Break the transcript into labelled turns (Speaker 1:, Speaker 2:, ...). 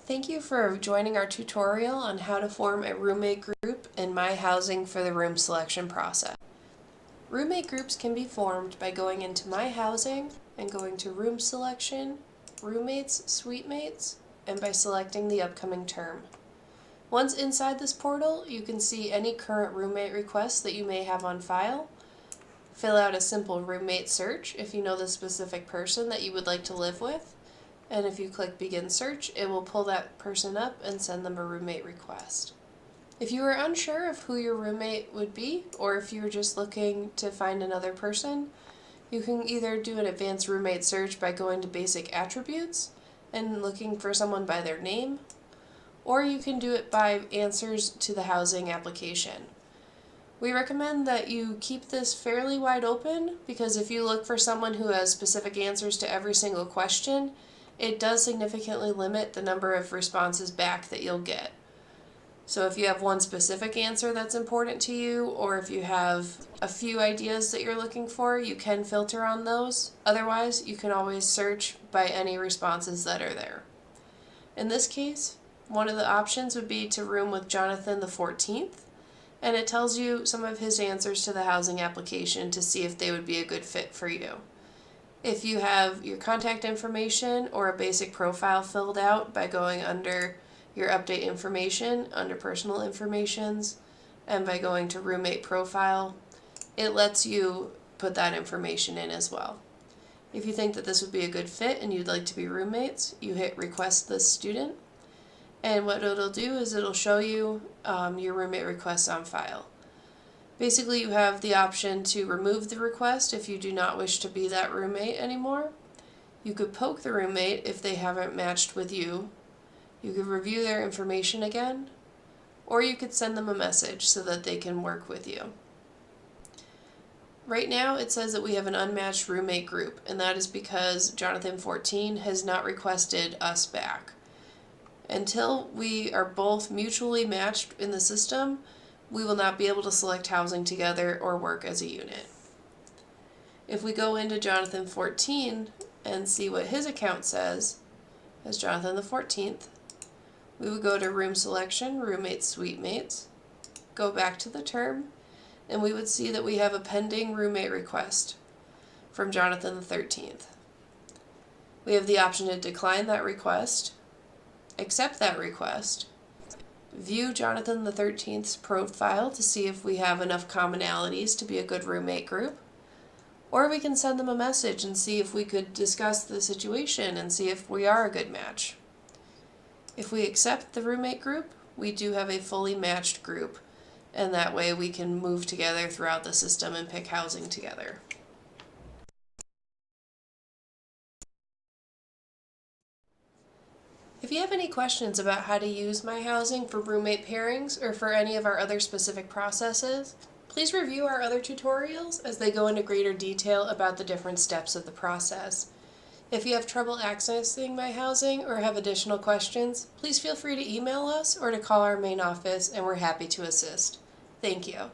Speaker 1: Thank you for joining our tutorial on how to form a roommate group in MyHousing for the room selection process. Roommate groups can be formed by going into MyHousing and going to Room Selection, Roommates, Suitemates, and by selecting the upcoming term. Once inside this portal, you can see any current roommate requests that you may have on file. Fill out a simple roommate search if you know the specific person that you would like to live with. And if you click Begin Search, it will pull that person up and send them a roommate request. If you are unsure of who your roommate would be, or if you're just looking to find another person, you can either do an advanced roommate search by going to Basic Attributes and looking for someone by their name, or you can do it by answers to the housing application. We recommend that you keep this fairly wide open because if you look for someone who has specific answers to every single question, it does significantly limit the number of responses back that you'll get. So if you have one specific answer that's important to you, or if you have a few ideas that you're looking for, you can filter on those. Otherwise, you can always search by any responses that are there. In this case, one of the options would be to room with Jonathan the 14th, and it tells you some of his answers to the housing application to see if they would be a good fit for you. If you have your contact information or a basic profile filled out by going under your update information, under personal informations, and by going to roommate profile, it lets you put that information in as well. If you think that this would be a good fit and you'd like to be roommates, you hit request this student, and what it'll do is it'll show you your roommate requests on file. Basically, you have the option to remove the request if you do not wish to be that roommate anymore. You could poke the roommate if they haven't matched with you. You could review their information again, or you could send them a message so that they can work with you. Right now, it says that we have an unmatched roommate group, and that is because Jonathan 14 has not requested us back. Until we are both mutually matched in the system, we will not be able to select housing together or work as a unit. If we go into Jonathan 14 and see what his account says as Jonathan the 14th, we would go to Room Selection, Roommates, Suitemates, go back to the term, and we would see that we have a pending roommate request from Jonathan the 13th. We have the option to decline that request, accept that request, view Jonathan the 13th's profile to see if we have enough commonalities to be a good roommate group, or we can send them a message and see if we could discuss the situation and see if we are a good match. If we accept the roommate group, we do have a fully matched group, and that way we can move together throughout the system and pick housing together. If you have any questions about how to use MyHousing for roommate pairings or for any of our other specific processes, please review our other tutorials as they go into greater detail about the different steps of the process. If you have trouble accessing MyHousing or have additional questions, please feel free to email us or to call our main office, and we're happy to assist. Thank you.